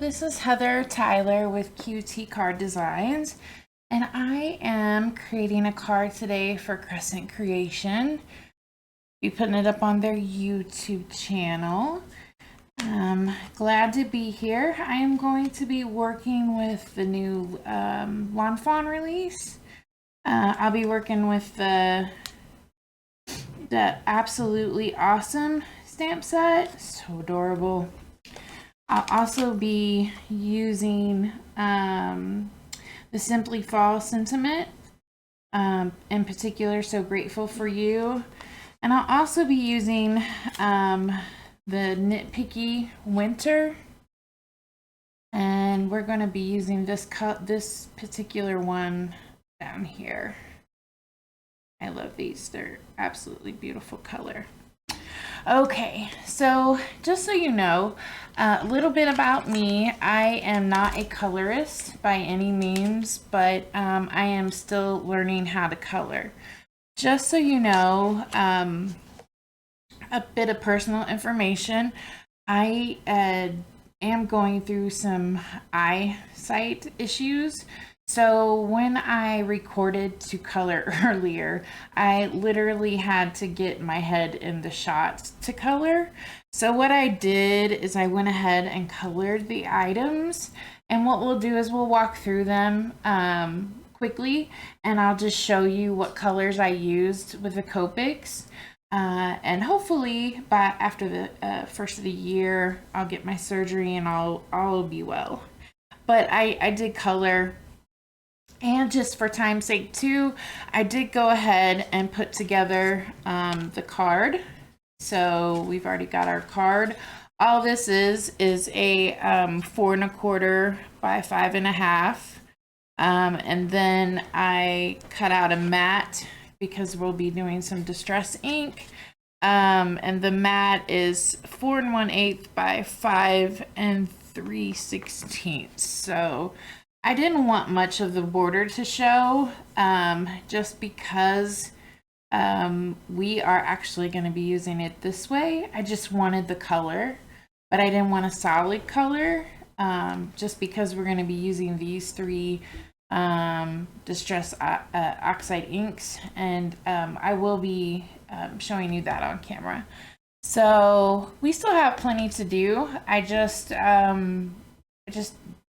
this is Heather Tyler with QT Card Designs, and I am creating a card today for Crescent Creation. Be putting it up on their YouTube channel. Glad to be here. I am going to be working with the new lawnfawn release. I'll be working with the Absolutely Awesome stamp set. So adorable. I'll also be using the Simply Fall sentiment, in particular, So Grateful for You. And I'll also be using the Nitpicky Winter. And we're going to be using this particular one down here. I love these. They're absolutely beautiful color. Okay, so just so you know, a little bit about me. I am not a colorist by any means, but I am still learning how to color. Just so you know, a bit of personal information. I am going through some eyesight issues. So when I recorded to color earlier, I literally had to get my head in the shot to color. So what I did is I went ahead and colored the items, and what we'll do is we'll walk through them quickly, and I'll just show you what colors I used with the Copics. And hopefully after the first of the year, I'll get my surgery and I'll be well. But I did color. And just for time's sake too, I did go ahead and put together the card. So we've already got our card. All this is a 4 1/4 by 5 1/2. And then I cut out a matte because we'll be doing some distress ink. And the matte is 4 1/8 by 5 3/16. So I didn't want much of the border to show, just because we are actually going to be using it this way. I just wanted the color, but I didn't want a solid color, just because we're going to be using these three Distress Oxide inks, and I will be showing you that on camera. So we still have plenty to do. I just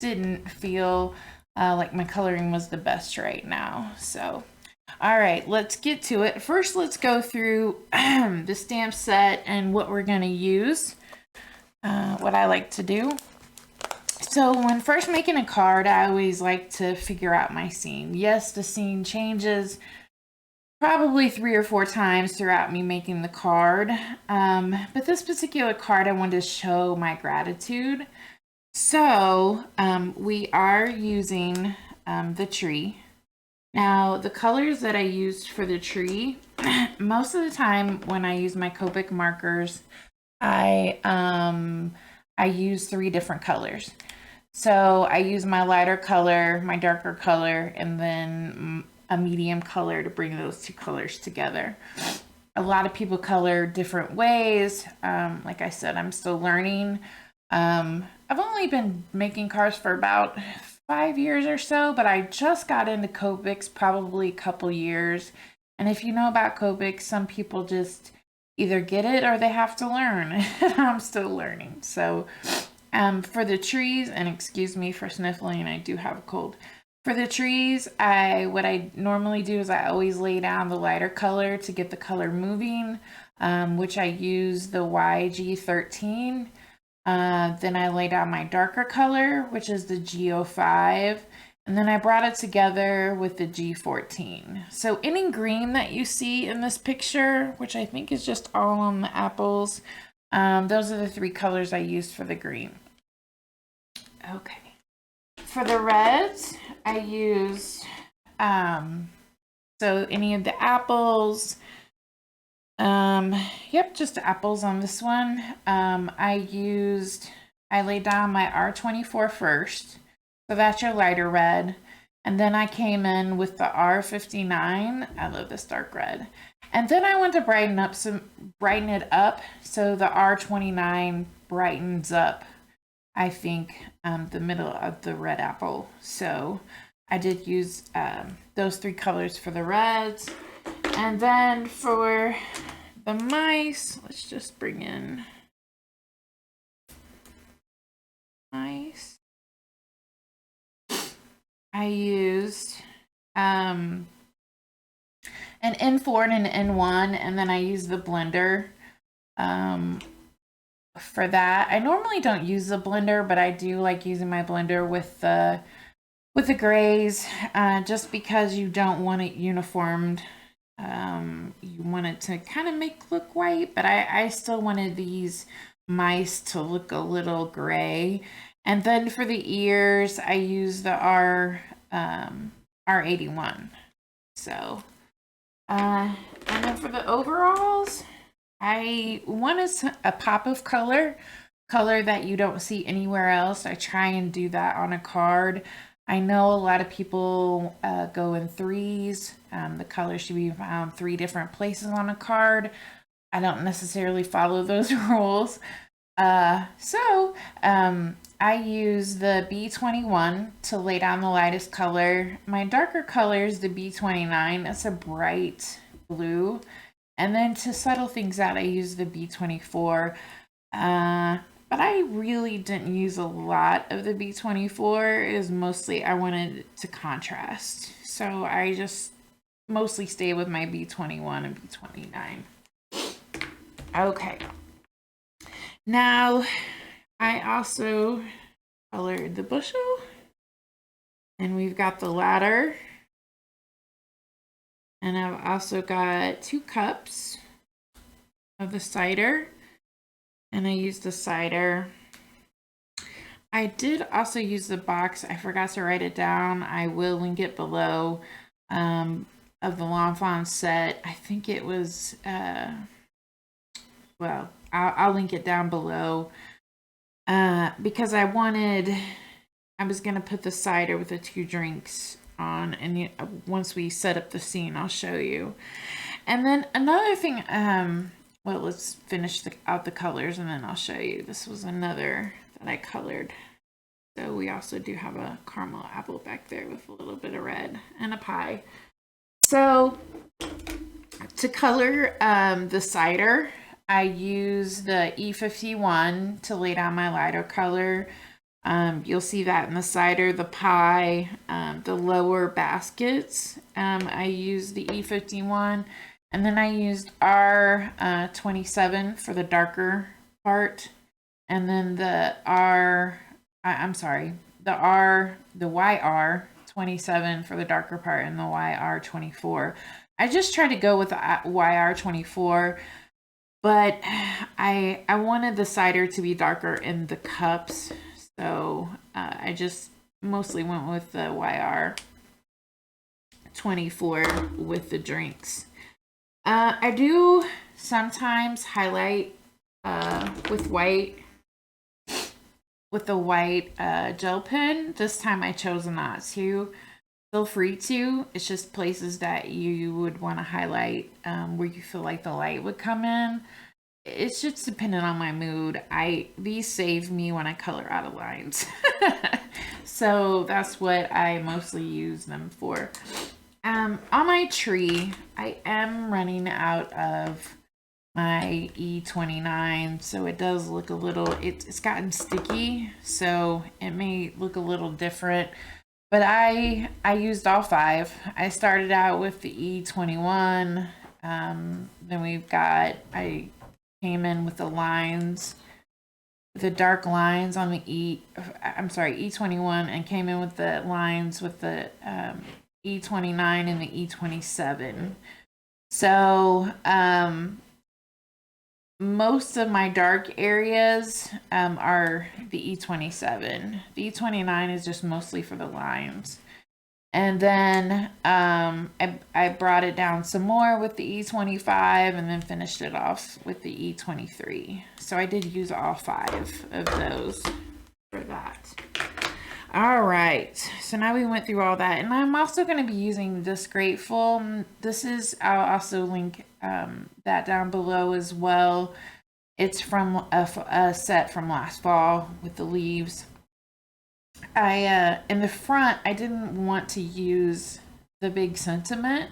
didn't feel like my coloring was the best right now. So all right, let's get to it. First, let's go through the stamp set and what we're going to use, what I like to do. So when first making a card, I always like to figure out my scene. Yes, the scene changes probably 3 or 4 times throughout me making the card, but this particular card I wanted to show my gratitude. So we are using the tree. Now the colors that I used for the tree, most of the time when I use my Copic markers, I use 3 different colors. So I use my lighter color, my darker color, and then a medium color to bring those 2 colors together. A lot of people color different ways. Like I said, I'm still learning. I've only been making cards for about 5 years or so, but I just got into Copics probably a couple years. And if you know about Copics, some people just either get it or they have to learn. I'm still learning. So for the trees, and excuse me for sniffling, I do have a cold. For the trees, what I normally do is I always lay down the lighter color to get the color moving, which I use the YG13. Then I lay down my darker color, which is the G05, and then I brought it together with the G14. So any green that you see in this picture, which I think is just all on the apples, those are the 3 colors I used for the green. Okay. For the reds, I used, so any of the apples, yep, just apples on this one. I laid down my R24 first, so that's your lighter red, and then I came in with the R59. I love this dark red, and then I went to brighten it up, so the R29 brightens up I think, the middle of the red apple. So I did use those 3 colors for the reds. And then for the mice, let's just bring in mice. I used an N4 and an N1, and then I used the blender for that. I normally don't use the blender, but I do like using my blender with the grays, just because you don't want it uniformed. You want it to kind of look white, but I still wanted these mice to look a little gray. And then for the ears, I use the R81. So, and then for the overalls, I want a pop of color that you don't see anywhere else. I try and do that on a card. I know a lot of people go in 3s. The color should be found 3 different places on a card. I don't necessarily follow those rules. So I use the B21 to lay down the lightest color. My darker color is the B29. That's a bright blue. And then to settle things out, I use the B24. But I really didn't use a lot of the B24. It was mostly I wanted it to contrast. So I just mostly stay with my B21 and B29. Okay. Now, I also colored the bushel. And we've got the ladder. And I've also got 2 cups of the cider. And I used the cider. I did also use the box. I forgot to write it down. I will link it below, of the lawnfawn set. I think it was, well, I'll link it down below, because I was going to put the cider with the 2 drinks on, and once we set up the scene, I'll show you. And then another thing, well, let's finish out the colors and then I'll show you. This was another that I colored. So we also do have a caramel apple back there with a little bit of red and a pie. So to color the cider, I use the E51 to lay down my lighter color. You'll see that in the cider, the pie, the lower baskets. I use the E51. And then I used R27 for the darker part. And then the YR27 for the darker part, and the YR24. I just tried to go with the YR24, but I wanted the cider to be darker in the cups. So I just mostly went with the YR24 with the drinks. I do sometimes highlight with the white gel pen. This time I chose not to. Feel free to. It's just places that you would want to highlight where you feel like the light would come in. It's just dependent on my mood. These save me when I color out of lines. So that's what I mostly use them for. On my tree, I am running out of my E29, so it does look a little, it's gotten sticky, so it may look a little different, but I used all 5. I started out with the E21, then I came in with the lines, the dark lines on the E21, and came in with the lines with the E29 and the E27. So most of my dark areas are the E27. The E29 is just mostly for the lines. And then I brought it down some more with the E25 and then finished it off with the E23. So I did use all 5 of those for that. All right, so now we went through all that, and I'm also going to be using this Grateful. I'll also link that down below as well. It's from a set from last fall with the leaves. In the front, I didn't want to use the big sentiment.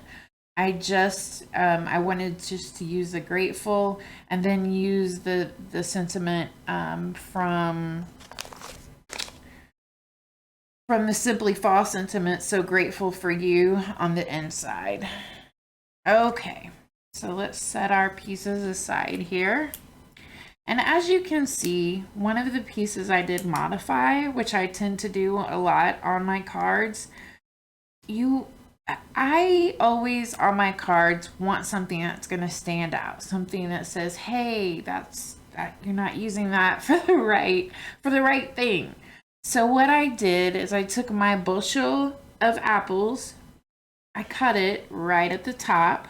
I wanted just to use the grateful and then use the sentiment from the Simply Fall sentiment, so grateful for you, on the inside. Okay, so let's set our pieces aside here. And as you can see, one of the pieces I did modify, which I tend to do a lot on my cards, I always on my cards want something that's going to stand out, something that says, hey, that you're not using that for the right thing. So what I did is I took my bushel of apples, I cut it right at the top,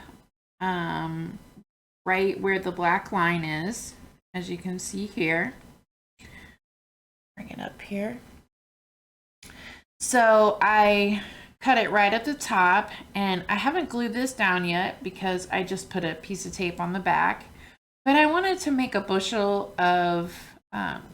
right where the black line is, as you can see here. Bring it up here. So I cut it right at the top, and I haven't glued this down yet because I just put a piece of tape on the back. But I wanted to make a bushel of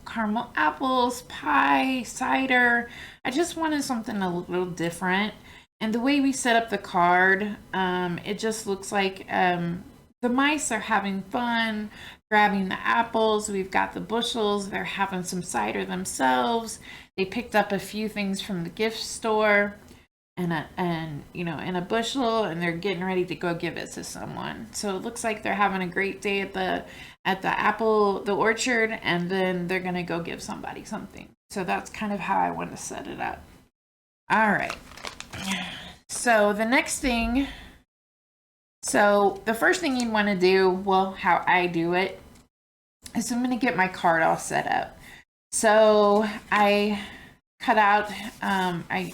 caramel apples, pie, cider. I just wanted something a little different. And the way we set up the card, it just looks like the mice are having fun grabbing the apples. We've got the bushels. They're having some cider themselves. They picked up a few things from the gift store and in a bushel, and they're getting ready to go give it to someone. So it looks like they're having a great day at the orchard, and then they're gonna go give somebody something. So that's kind of how I want to set it up. All right. So the next thing, the first thing you'd want to do, well, how I do it, is I'm going to get my card all set up. So I cut out, I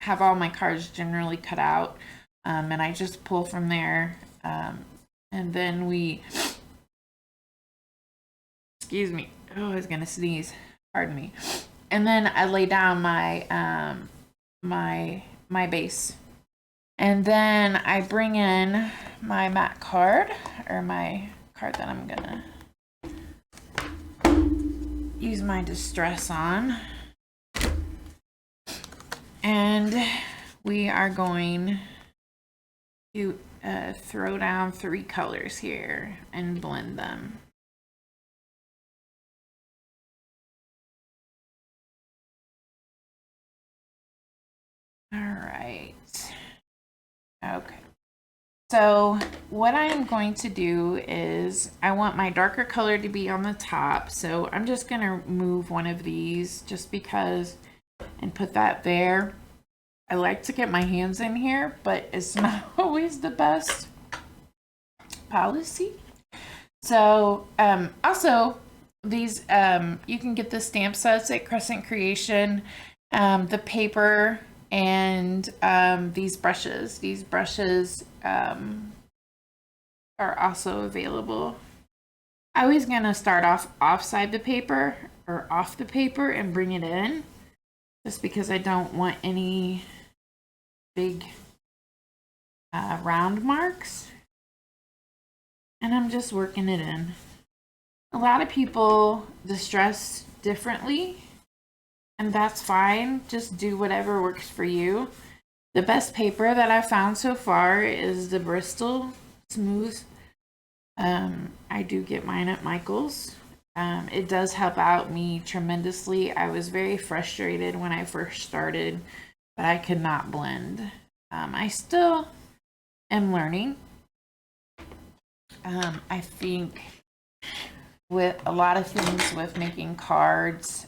have all my cards generally cut out, and I just pull from there, and then excuse me, oh, I was going to sneeze, pardon me, and then I lay down my my base. And then I bring in my mat card, or my card that I'm gonna use my distress on. And we are going to throw down 3 colors here and blend them. All right. Okay. So what I am going to do is I want my darker color to be on the top. So I'm just going to move one of these just because and put that there. I like to get my hands in here, but it's not always the best policy. So also these you can get the stamp sets at Crescent Creation, the paper, and these brushes. These brushes are also available. I was gonna start off offside the paper or off the paper and bring it in, just because I don't want any big round marks. And I'm just working it in. A lot of people distress differently, and that's fine. Just do whatever works for you. The best paper that I've found so far is the Bristol Smooth. I do get mine at Michael's. It does help out me tremendously. I was very frustrated when I first started, but I could not blend. I still am learning. I think with a lot of things with making cards,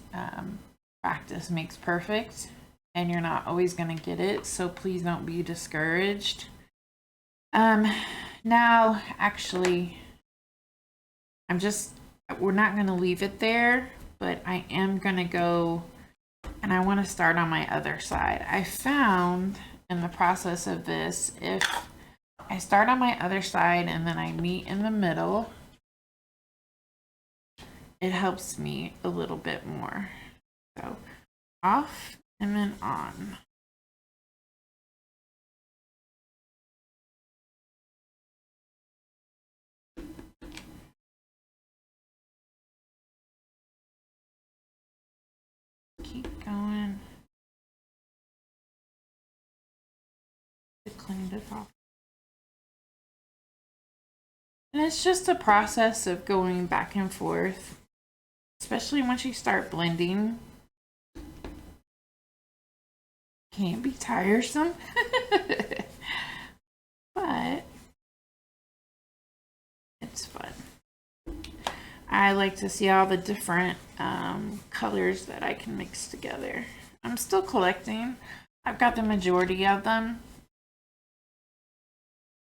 practice makes perfect, and you're not always going to get it, so please don't be discouraged. Now, actually, we're not going to leave it there, but I am going to go, and I want to start on my other side. I found in the process of this, if I start on my other side and then I meet in the middle, it helps me a little bit more. So off and then on. keep going. I cleaned it off. And it's just a process of going back and forth, especially once you start blending. Can be tiresome, but it's fun. I like to see all the different colors that I can mix together. I'm still collecting. I've got the majority of them,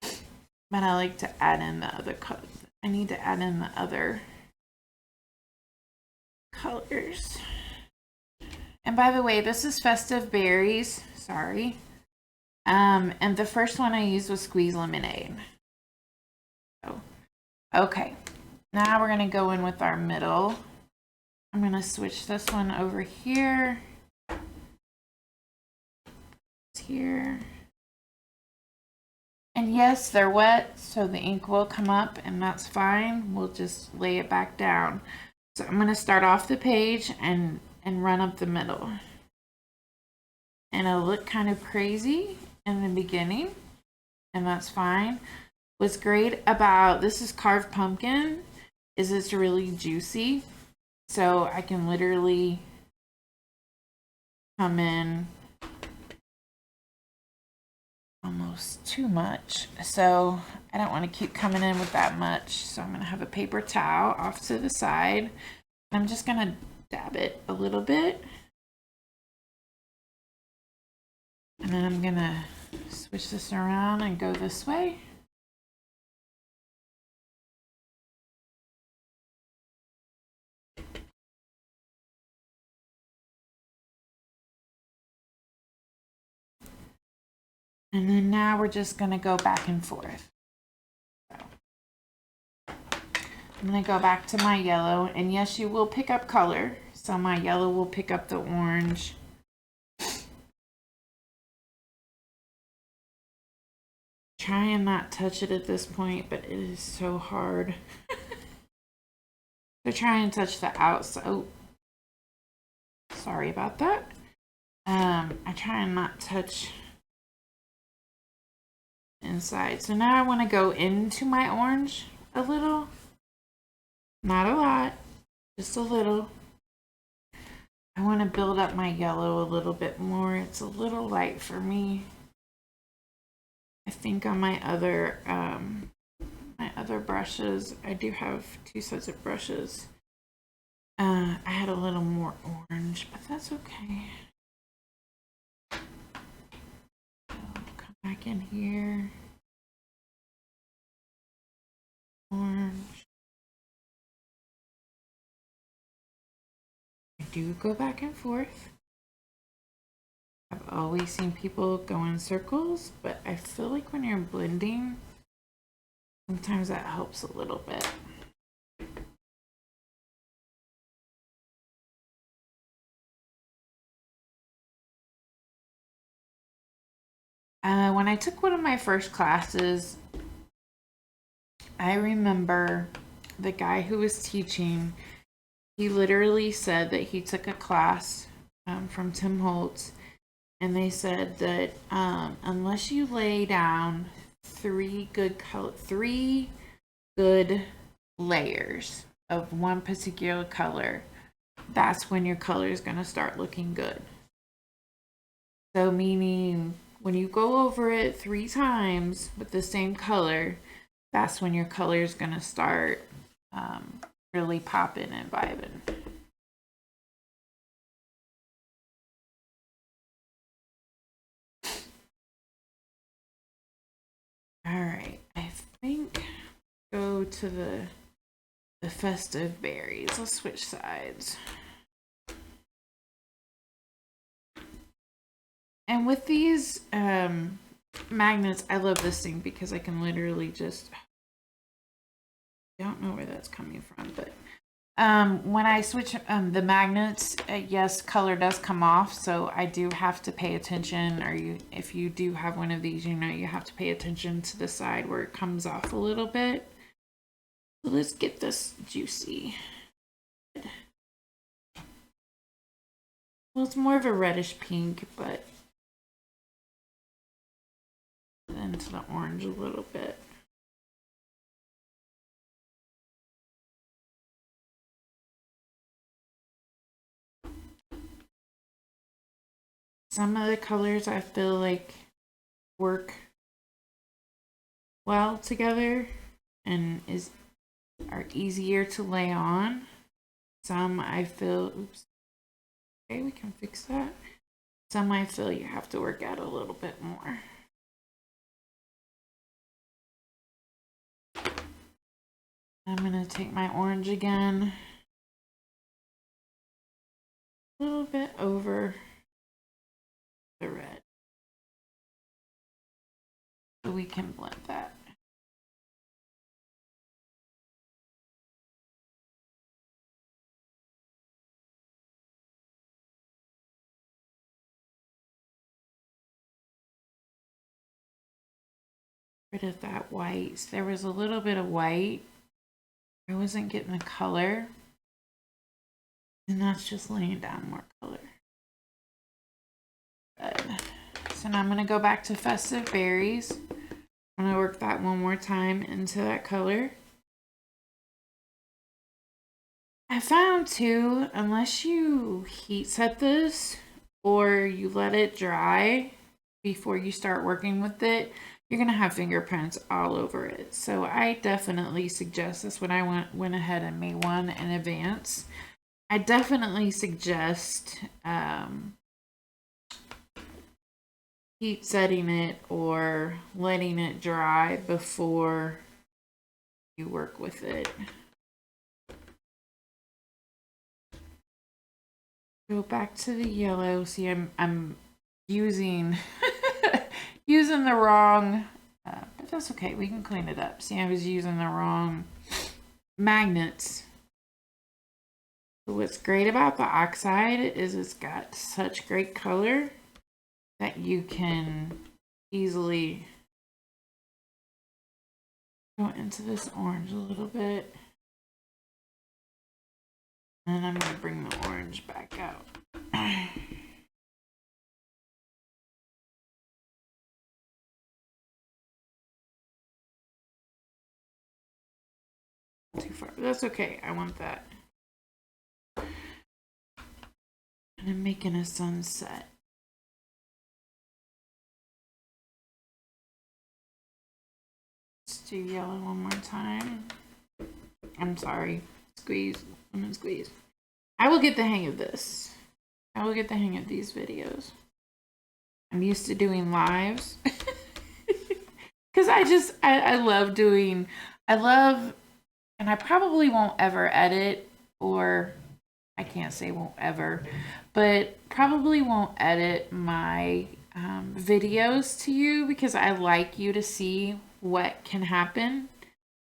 but I like to add in the other colors. I need to add in the other colors. And by the way, this is Festive Berries. Sorry. And the first one I used was Squeeze Lemonade. So, okay. Now we're going to go in with our middle. I'm going to switch this one over here. Here. And yes, they're wet, so the ink will come up, and that's fine. We'll just lay it back down. So I'm going to start off the page and run up the middle. And it'll look kind of crazy in the beginning, and that's fine. What's great about this is carved pumpkin is it's really juicy, so I can literally come in almost too much, so I don't want to keep coming in with that much. So I'm going to have a paper towel off to the side. I'm just going to dab it a little bit, and then I'm going to switch this around and go this way. And then now we're just going to go back and forth. So I'm going to go back to my yellow, and yes, you will pick up color. So my yellow will pick up the orange. Try and not touch it at this point, but it is so hard. So try and touch the outside. Oh, sorry about that. I try and not touch inside. So now I want to go into my orange a little. Not a lot, just a little. I want to build up my yellow a little bit more. It's a little light for me. I think on my other brushes, I do have 2 sets of brushes. I had a little more orange, but that's okay. So come back in here. Orange. I do go back and forth. I've always seen people go in circles, but I feel like when you're blending, sometimes that helps a little bit. When I took one of my first classes, I remember the guy who was teaching, he literally said that he took a class from Tim Holtz, and they said that unless you lay down 3 good layers of one particular color, that's when your color is going to start looking good. So meaning when you go over it 3 times with the same color, that's when your color is going to start really popping and vibing. All right, I think go to the Festive Berries. Let's switch sides. And with these magnets, I love this thing because I can literally just, I don't know where that's coming from, but when I switch the magnets, yes, color does come off, so I do have to pay attention, or if you do have one of these, you know you have to pay attention to the side where it comes off a little bit. So let's get this juicy. Well, it's more of a reddish pink, but into the orange a little bit. Some of the colors I feel like work well together and are easier to lay on. Some I feel, oops, okay, we can fix that. Some I feel you have to work out a little bit more. I'm gonna take my orange again, a little bit over the red, so we can blend that. Rid of that white. So there was a little bit of white. I wasn't getting the color, and that's just laying down more color. Good. So now I'm going to go back to Festive Berries. I'm going to work that one more time into that color. I found too, unless you heat set this or you let it dry before you start working with it, you're going to have fingerprints all over it. So I definitely suggest this when I went ahead and made one in advance. I definitely suggest heat setting it or letting it dry before you work with it. Go back to the yellow. See, I'm using using the wrong, but that's okay. We can clean it up. See, I was using the wrong magnets. What's great about the oxide is it's got such great color that you can easily go into this orange a little bit. And I'm going to bring the orange back out. Too far. That's okay. I want that. And I'm making a sunset. Let's do yellow one more time. I'm sorry. Squeeze. Lemon squeeze. I will get the hang of this. I will get the hang of these videos. I'm used to doing lives. Because I love doing, and I probably won't ever edit, or I can't say won't ever, but probably won't edit my videos to you, because I like you to see what can happen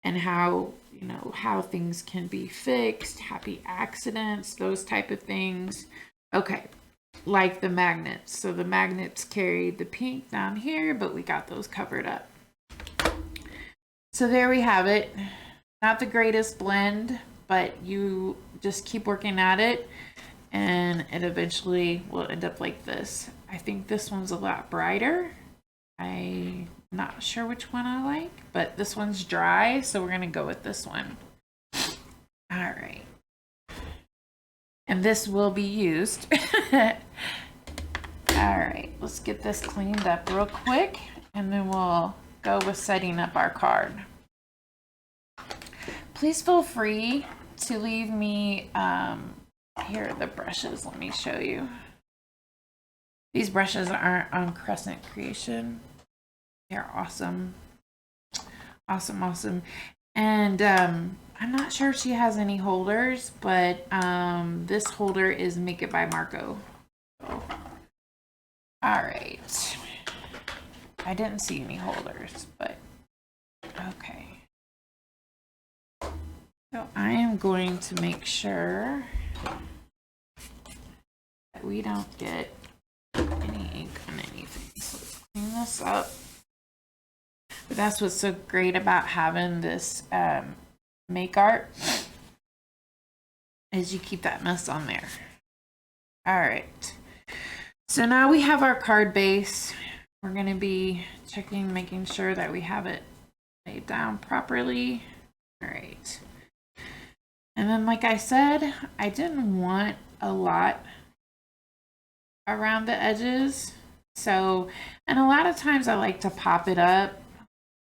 and how, you know, how things can be fixed, happy accidents, those type of things. Okay, like the magnets. So the magnets carried the pink down here, but we got those covered up. So there we have it. Not the greatest blend, but you just keep working at it and it eventually will end up like this. I think this one's a lot brighter. I'm not sure which one I like, but this one's dry, so we're gonna go with this one. All right. And this will be used. All right, let's get this cleaned up real quick and then we'll go with setting up our card. Please feel free to leave me, here are the brushes, let me show you. These brushes aren't on Crescent Creation. They're awesome. Awesome, awesome. And I'm not sure if she has any holders, but this holder is Make It by Marco. So, all right. I didn't see any holders, but okay. So I am going to make sure that we don't get any ink on anything. So let's clean this up. But that's what's so great about having this make art, is you keep that mess on there. All right. So now we have our card base. We're going to be checking, making sure that we have it laid down properly. All right. And then, like I said, I didn't want a lot around the edges. So, and a lot of times I like to pop it up.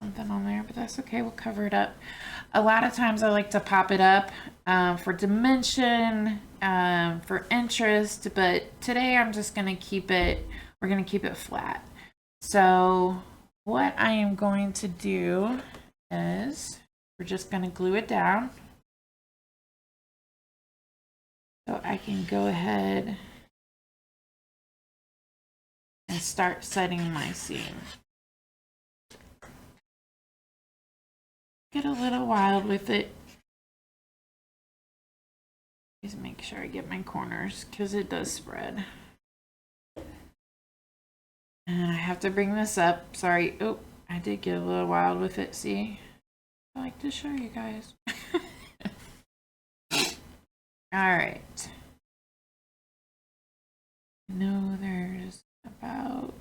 Something on there, but that's okay. We'll cover it up. A lot of times I like to pop it up for dimension, for interest, but today I'm just going to keep it, we're going to keep it flat. So what I am going to do is we're just going to glue it down. So I can go ahead and start setting my seam. Get a little wild with it. Just make sure I get my corners because it does spread. And I have to bring this up. Sorry. Oh, I did get a little wild with it. See? I like to show you guys. All right. No, there's about...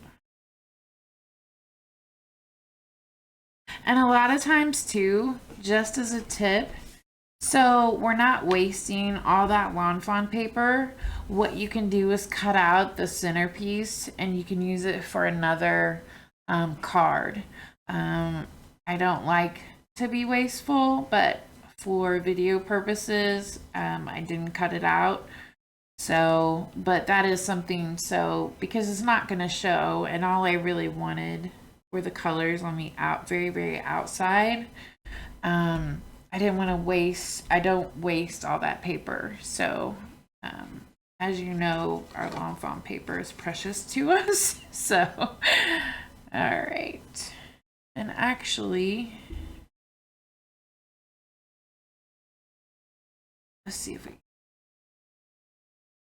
And a lot of times too, just as a tip, so we're not wasting all that lawn fawn paper. What you can do is cut out the centerpiece and you can use it for another card. I don't like to be wasteful, but for video purposes, I didn't cut it out. So, but that is something, so because it's not going to show, and all I really wanted were the colors on the very outside. I didn't want to waste, I don't waste all that paper. So as you know, our lawn fawn paper is precious to us. So all right, and actually let's see if we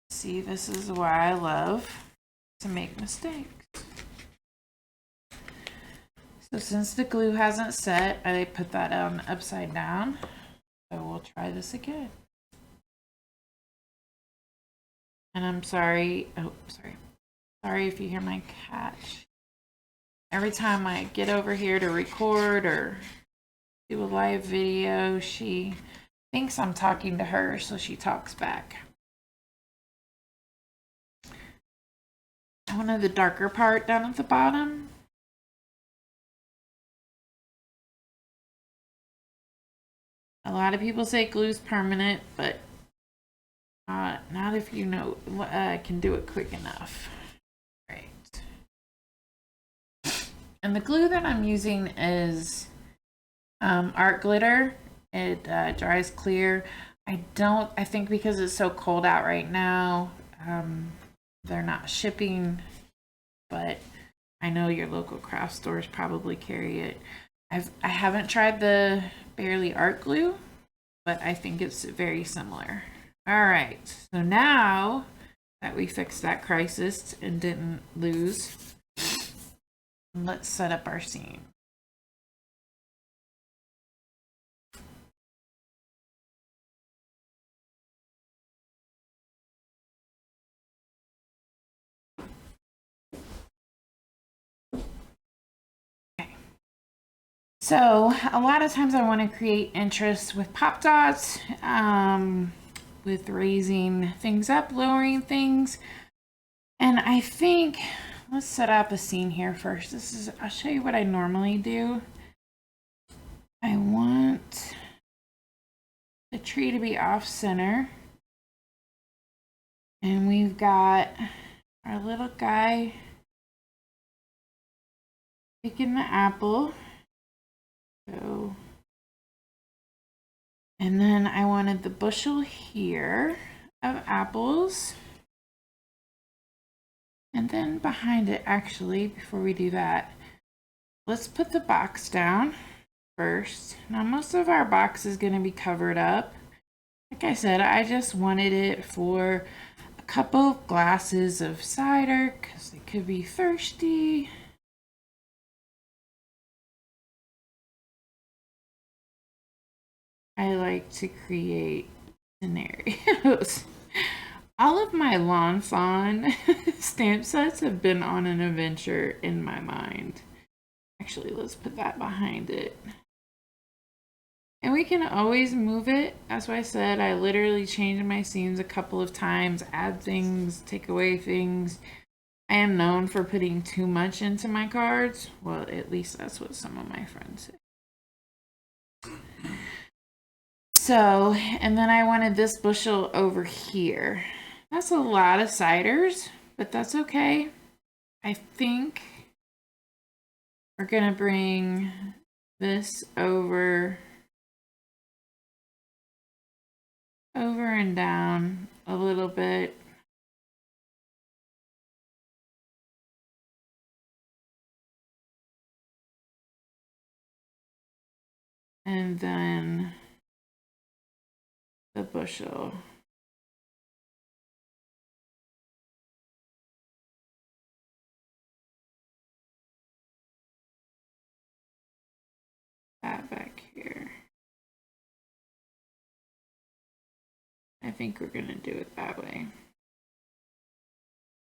see, this is why I love to make mistakes. So since the glue hasn't set, I put that on upside down. So we'll try this again. And I'm sorry. Oh, sorry. Sorry if you hear my cat. Every time I get over here to record or do a live video, she thinks I'm talking to her, so she talks back. I wanted the darker part down at the bottom. A lot of people say glue's permanent, but not if you know can do it quick enough. Right. And the glue that I'm using is art glitter. It dries clear. I think because it's so cold out right now, they're not shipping, but I know your local craft stores probably carry it. I haven't tried the Barely Art glue, but I think it's very similar. All right, so now that we fixed that crisis and didn't lose, let's set up our seam. So a lot of times I want to create interest with pop dots, with raising things up, lowering things. And I think, let's set up a scene here first. I'll show you what I normally do. I want the tree to be off center. And we've got our little guy picking the apple. So, and then I wanted the bushel here of apples. And then behind it, actually, before we do that, let's put the box down first. Now, most of our box is going to be covered up. Like I said, I just wanted it for a couple of glasses of cider because they could be thirsty. I like to create scenarios. All of my lawn fawn stamp sets have been on an adventure in my mind. Actually, let's put that behind it. And we can always move it. That's why I said I literally change my scenes a couple of times, add things, take away things. I am known for putting too much into my cards. Well, at least that's what some of my friends say. So, and then I wanted this bushel over here. That's a lot of ciders, but that's okay. I think we're gonna bring this over and down a little bit. And then the bushel. That back here. I think we're gonna do it that way.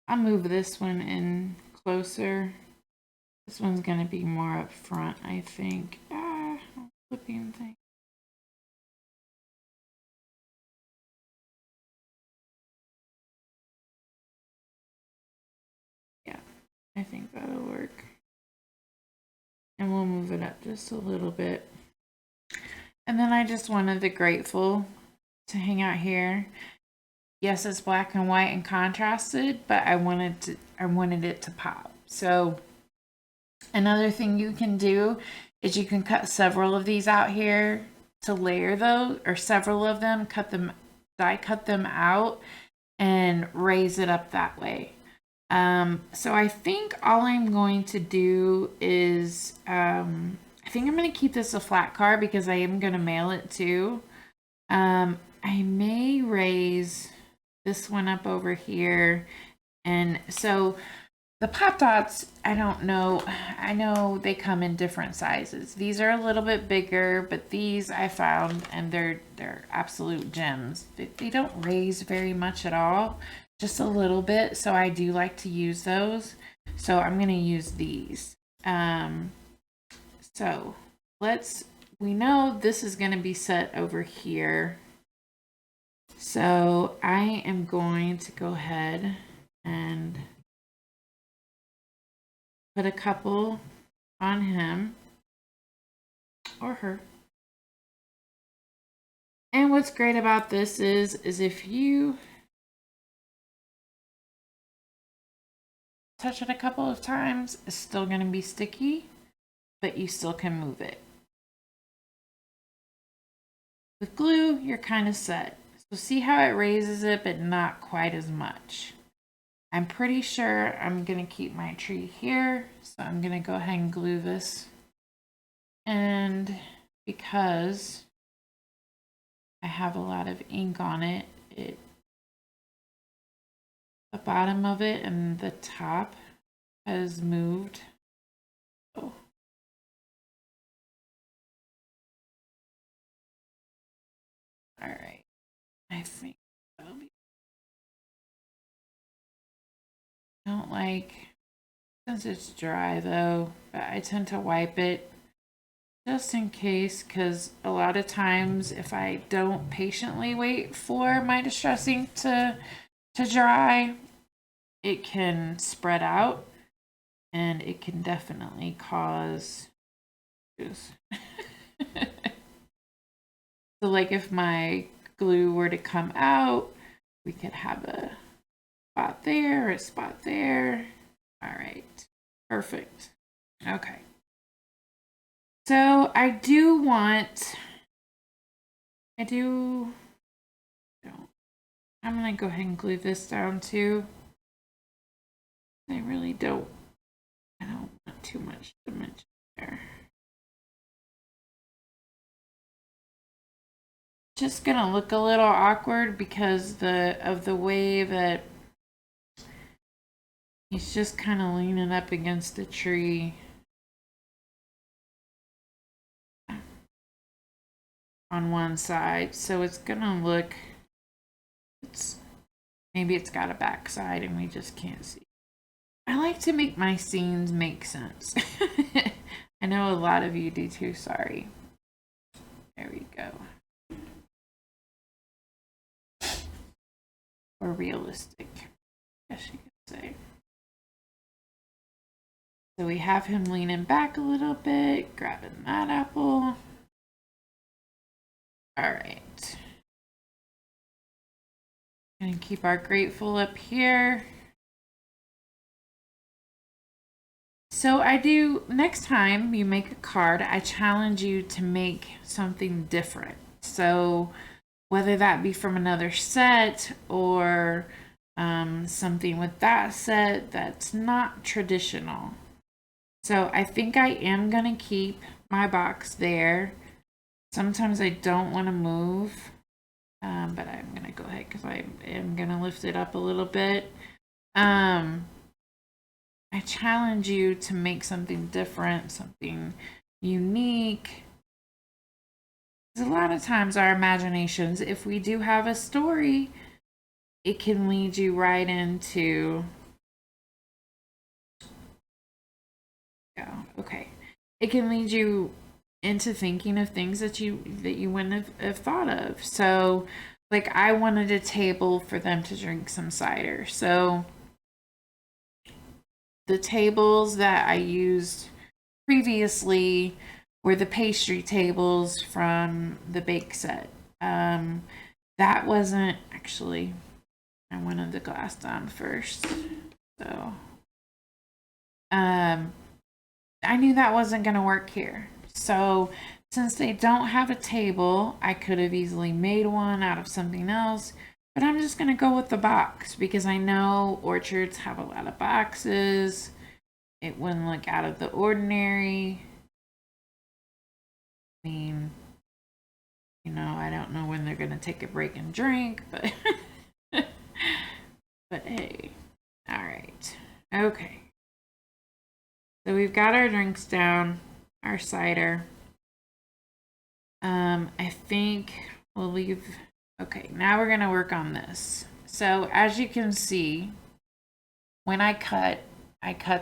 I'll move this one in closer. This one's gonna be more up front, I think. Flipping thing. Yeah, I think that'll work. And we'll move it up just a little bit. And then I just wanted the grateful to hang out here. Yes, it's black and white and contrasted, but I wanted it to pop. So another thing you can do is you can cut several of these out here to layer those, or several of them, die cut them out and raise it up that way. So I think all I'm going to do is, I think I'm going to keep this a flat card because I am going to mail it too. I may raise this one up over here. And so the pop dots, I don't know. I know they come in different sizes. These are a little bit bigger, but these I found, and they're absolute gems. They don't raise very much at all, just a little bit. So I do like to use those. So I'm going to use these. So we know this is going to be set over here. So I am going to go ahead and put a couple on him or her. And what's great about this is if you touch it a couple of times, it's still going to be sticky, but you still can move it. With glue, you're kind of set. So see how it raises it, but not quite as much. I'm pretty sure I'm going to keep my tree here. So I'm going to go ahead and glue this. And because I have a lot of ink on it, the bottom of it and the top has moved. Oh. All right. I think that'll be. I don't like, since it's dry though, but I tend to wipe it just in case, because a lot of times if I don't patiently wait for my distress ink to dry, it can spread out and it can definitely cause issues. So like if my glue were to come out, we could have a spot there, a spot there. All right, perfect. Okay. So I'm gonna go ahead and glue this down too. I don't want too much dimension there. Just gonna look a little awkward because of the way that he's just kind of leaning up against the tree. On one side, so it's gonna look, it's Maybe it's got a backside and we just can't see. I like to make my scenes make sense. I know a lot of you do too, sorry. There we go. Or realistic, I guess you could say. So we have him leaning back a little bit, grabbing that apple. All right. And keep our grateful up here. So I do, next time you make a card, I challenge you to make something different. So whether that be from another set or something with that set that's not traditional. So I think I am going to keep my box there. Sometimes I don't want to move, but I'm going to go ahead because I am going to lift it up a little bit. I challenge you to make something different, something unique. Because a lot of times our imaginations, if we do have a story, it can lead you right into... Okay. It can lead you into thinking of things that you wouldn't have thought of. So, like, I wanted a table for them to drink some cider. So the tables that I used previously were the pastry tables from the bake set. That wasn't actually, I wanted the glass down first. So, I knew that wasn't going to work here. So since they don't have a table, I could have easily made one out of something else, but I'm just going to go with the box because I know orchards have a lot of boxes. It wouldn't look out of the ordinary. I mean, you know, I don't know when they're going to take a break and drink, but but hey. All right. Okay. So we've got our drinks down, our cider. I think we'll leave. Okay, now we're going to work on this. So as you can see, when I cut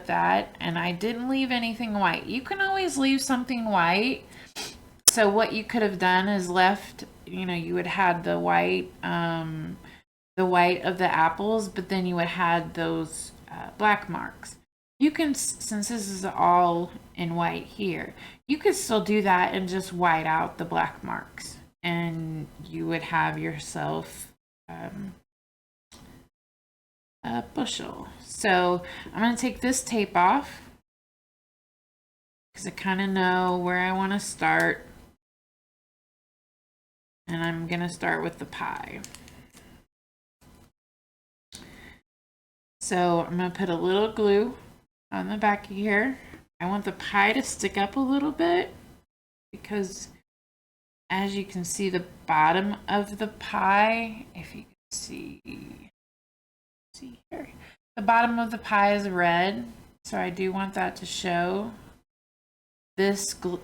that and I didn't leave anything white. You can always leave something white. So what you could have done is left, you know, you would have the white of the apples, but then you would have those black marks. You can, since this is all in white here, you could still do that and just white out the black marks, and you would have yourself a bushel. So I'm going to take this tape off because I kind of know where I want to start, and I'm going to start with the pie. So I'm going to put a little glue on the back of here. I want the pie to stick up a little bit because as you can see, the bottom of the pie, if you can see here, the bottom of the pie is red, so I do want that to show. This glue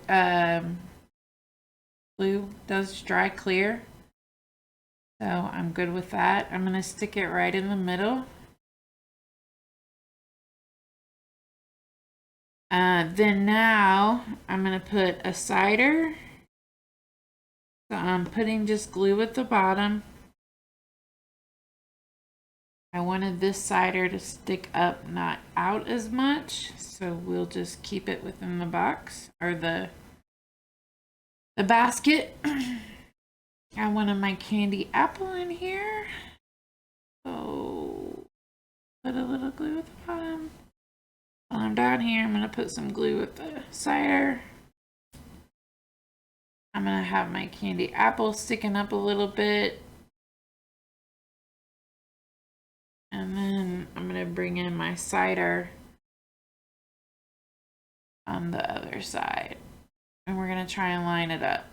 does dry clear, so I'm good with that. I'm going to stick it right in the middle. Then now I'm going to put a cider. So I'm putting just glue at the bottom. I wanted this cider to stick up, not out as much. So we'll just keep it within the box or the basket. I wanted my candy apple in here. So put a little glue at the bottom. While I'm down here, I'm going to put some glue with the cider. I'm going to have my candy apple sticking up a little bit. And then I'm going to bring in my cider on the other side. And we're going to try and line it up.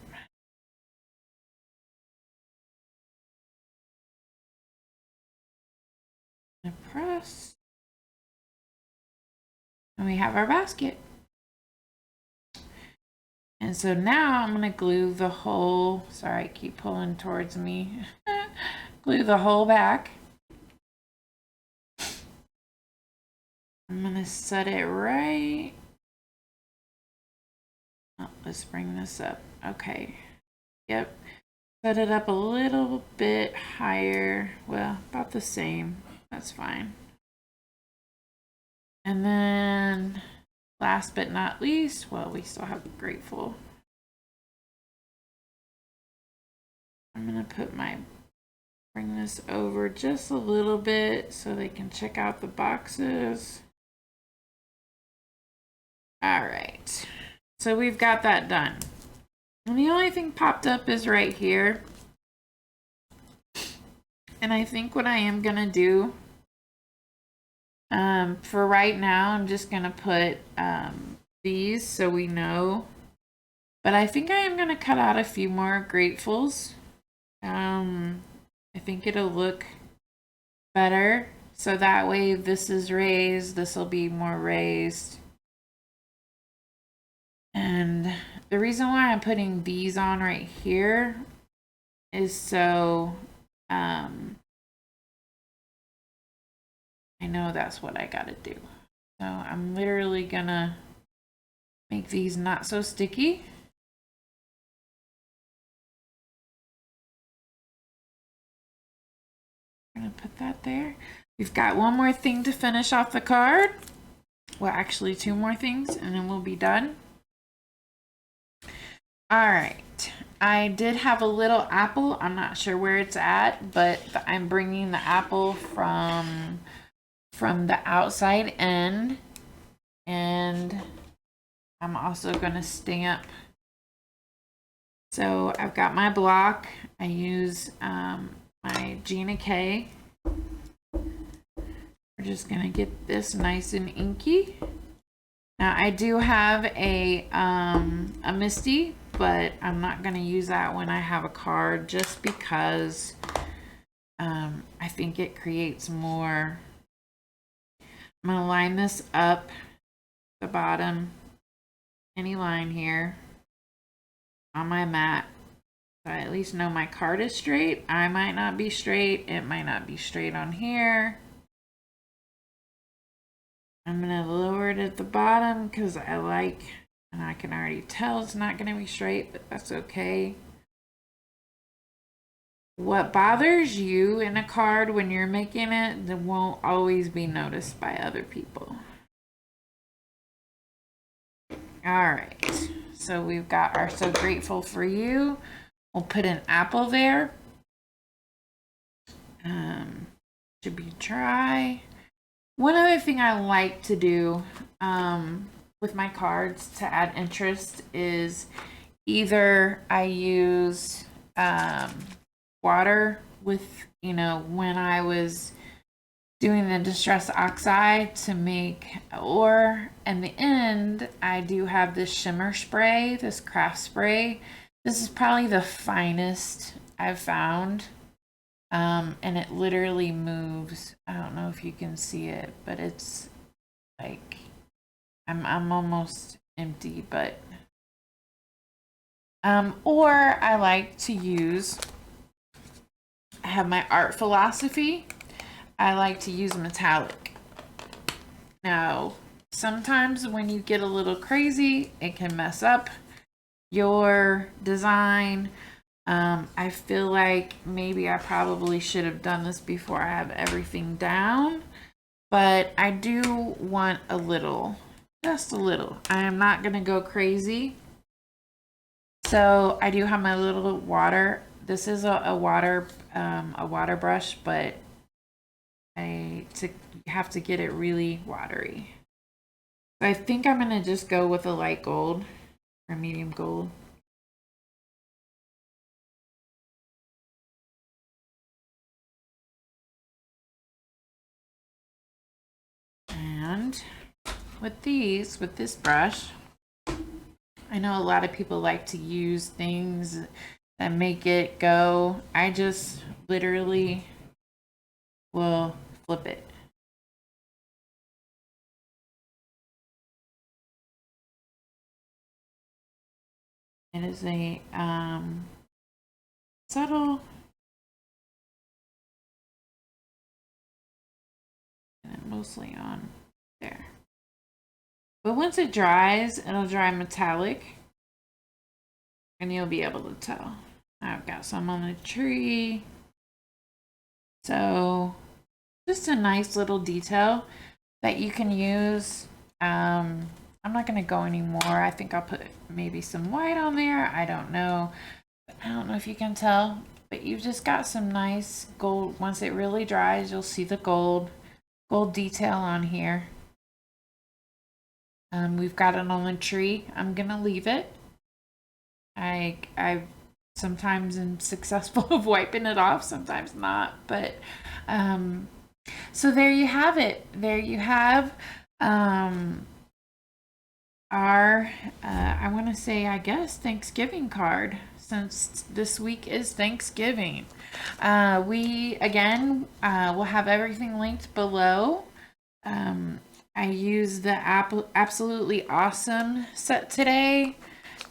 And press. And we have our basket. And so now I'm going to glue the whole, sorry, I keep pulling towards me, glue the whole back. I'm gonna set it right. Oh, let's bring this up. Okay. Yep. Set it up a little bit higher. Well, about the same. That's fine. And then last but not least, well, we still have grateful. I'm gonna put bring this over just a little bit so they can check out the boxes. All right, so we've got that done. And the only thing popped up is right here. And I think what I am gonna do, for right now, I'm just gonna put these so we know. But I think I am gonna cut out a few more gratefuls. I think it'll look better. So that way, if this is raised, this will be more raised. And the reason why I'm putting these on right here is so I know that's what I gotta do. So I'm literally gonna make these not so sticky. I'm gonna put that there. We've got one more thing to finish off the card. Well, actually two more things and then we'll be done. All right, I did have a little apple. I'm not sure where it's at, but I'm bringing the apple from the outside end, and I'm also going to stamp. So I've got my block. I use my Gina K. We're just going to get this nice and inky. Now I do have a Misty, but I'm not going to use that when I have a card just because I think it creates more. I'm going to line this up the bottom, any line here on my mat. So I at least know my card is straight. I might not be straight. It might not be straight on here. I'm going to lower it at the bottom because I like, and I can already tell it's not going to be straight, but that's okay. What bothers you in a card when you're making it, that won't always be noticed by other people. All right, so we've got our So Grateful for You. We'll put an apple there. Should be dry. One other thing I like to do with my cards to add interest is either I use water with, when I was doing the Distress Oxide to make, or in the end, I do have this shimmer spray, this craft spray. This is probably the finest I've found. And it literally moves. I don't know if you can see it, but it's like I'm almost empty, but or I like to use, I have my art philosophy. I like to use metallic. Now, sometimes when you get a little crazy, it can mess up your design. I feel like maybe I probably should have done this before I have everything down, but I do want a little, just a little. I am not going to go crazy. So I do have my little water. This is a water brush, but you have to get it really watery. I think I'm going to just go with a light gold or medium gold. And with this brush, I know a lot of people like to use things that make it go. I just literally will flip it. It is a subtle, and mostly on there. But once it dries, it'll dry metallic, and you'll be able to tell. I've got some on the tree. So just a nice little detail that you can use. I'm not going to go anymore. I think I'll put maybe some white on there. I don't know. I don't know if you can tell, but you've just got some nice gold. Once it really dries, you'll see the gold detail on here. We've got it on the tree. I'm going to leave it. I sometimes am successful of wiping it off, sometimes not, but so there you have it. There you have our I want to say, I guess, Thanksgiving card, since this week is Thanksgiving. We again will have everything linked below. I used the Absolutely Awesome set today,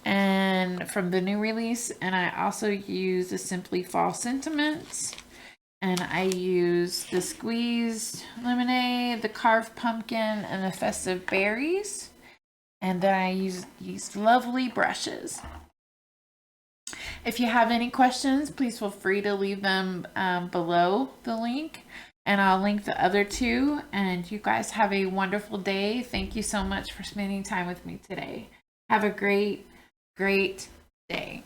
and from the new release, and I also used the Simply Fall Sentiments, and I used the squeezed lemonade, the carved pumpkin, and the festive berries, and then I used these lovely brushes. If you have any questions, please feel free to leave them below the link, and I'll link the other two. And you guys have a wonderful day. Thank you so much for spending time with me today. Have a great day.